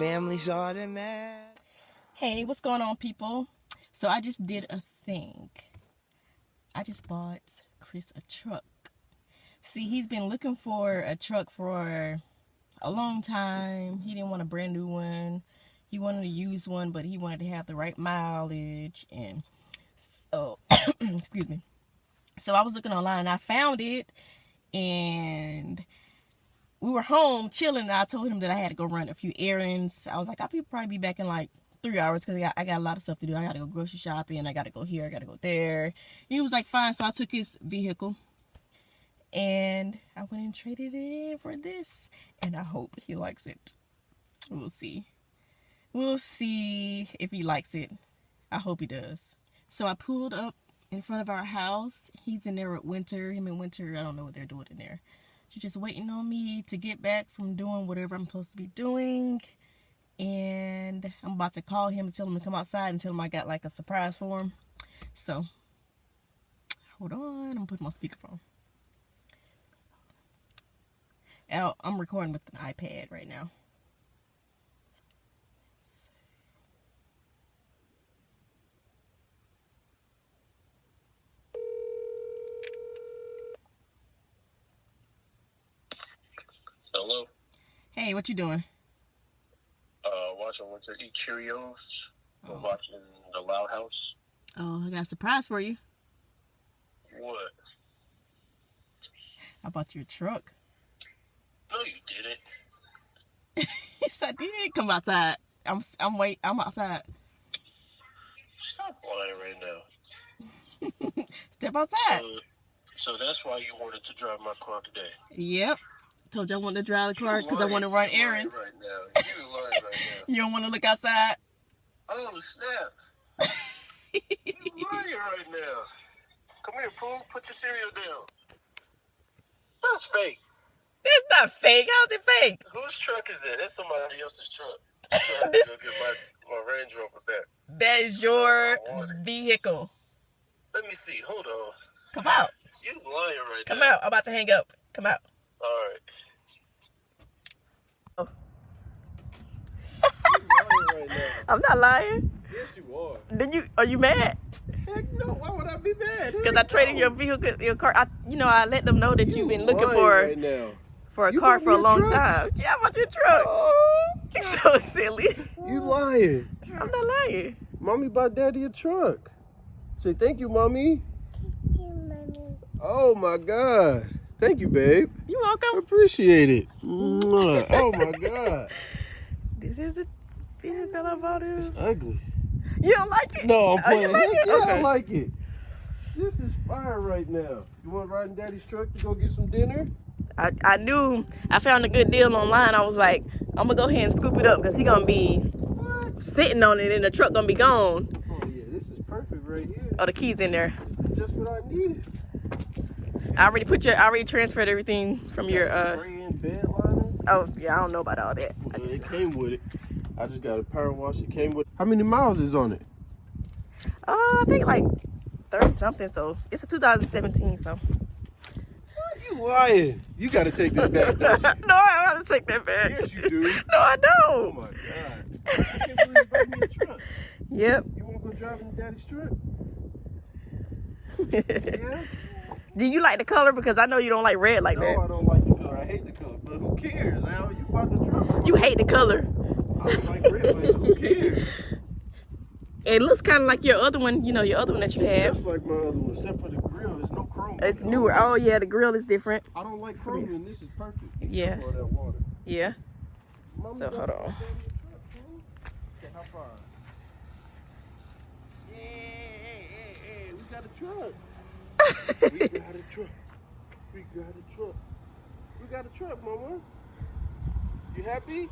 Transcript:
family's automatic. Hey, what's going on, people? So I just did a thing. I just bought Chris a truck. See, he's been looking for a truck for a long time. He didn't want a brand new one. He wanted to use one, but he wanted to have the right mileage. And so, excuse me. So I was looking online and I found it. And we were home chilling. And I told him that I had to go run a few errands. I was like, I'll probably be back in like 3 hours because I got a lot of stuff to do. I got to go grocery shopping. I got to go here. I got to go there. He was like, fine. So I took his vehicle. And I went and traded it in for this. And I hope he likes it. We'll see. We'll see if he likes it. I hope he does. So I pulled up in front of our house. He's in there with Winter. Him and Winter, I don't know what they're doing in there. She's just waiting on me to get back from doing whatever I'm supposed to be doing. And I'm about to call him and tell him to come outside and tell him I got like a surprise for him. So, hold on. I'm putting my speakerphone. I'm recording with an iPad right now. Hello. Hey, what you doing? Watching Winter eat Cheerios. We're watching The Loud House. Oh, I got a surprise for you. What? I bought you a truck. No, you didn't. Yes, I did. Come outside. I'm outside. Stop lying right now. Step outside. So that's why you wanted to drive my car today. Yep. Told you I wanted to drive the car because I want to run errands. Right now. You lying right now. You don't want to look outside? Oh, snap. You lying right now. Come here, Pooh. Put your cereal down. That's fake. It's not fake. How's it fake? Whose truck is that? That's somebody else's truck. So I have to go get my Range Rover back. That is your vehicle. Let me see. Hold on. Come out. You lying right Come now. out. I'm about to hang up. Come out. All right. Oh. You're lying right now. I'm not lying. Yes, you are. Then are you mad? Heck no. Why would I be mad? Because I traded your vehicle, your car. I let them know that you've been looking for right now. for a You car bought for me a a long truck? time. Yeah, I bought you a truck. Oh, You're so silly. you lying. I'm not lying. Mommy bought Daddy a truck. Say thank you, Mommy. Thank you, Mommy. Oh, my God. Thank you, babe. You're welcome. Appreciate it. Mwah. Oh, my God. This is the vehicle I bought him. It's ugly. You don't like it? No, I'm Oh, playing. you like Heck it? yeah, I Okay. like it. This is fire right now. You want to ride in Daddy's truck to go get some dinner? I knew I found a good deal online. I was like, I'm gonna go ahead and scoop it up because he gonna be What? sitting on it and the truck gonna be gone. Oh, yeah, this is perfect right here. Oh, the keys in there. This is just what I needed. I already transferred everything from your Spray-in bed liner. oh yeah, I don't know about all that. It came with it. I just got a power wash. It came with. How many miles is on it? I think like 30 something, so it's a 2017, so You lying. You got to take that back, don't you? no, I gotta take that back. Yes, you do. No, I Oh, don't. my God. I can't believe you bought me a truck. Yep. You want to go drive in Daddy's truck? Yeah? Do you like the color? Because I know you don't like red like No, that. I don't like the color. I hate the color. But who cares, Al? You bought the truck. You hate the color. I don't like red, but who cares? It looks kind of like your other one, your other one that you had. Just like my other one, except for the grill. There's no chrome. It's newer. Oh yeah, the grill is different. I don't like chrome, and this is perfect. Yeah. For that water. Yeah. Mama So, got hold me on. a truck, fool. Okay, how far? Hey, we got a truck. We got a truck. We got a truck. We got a truck, Mama. You happy?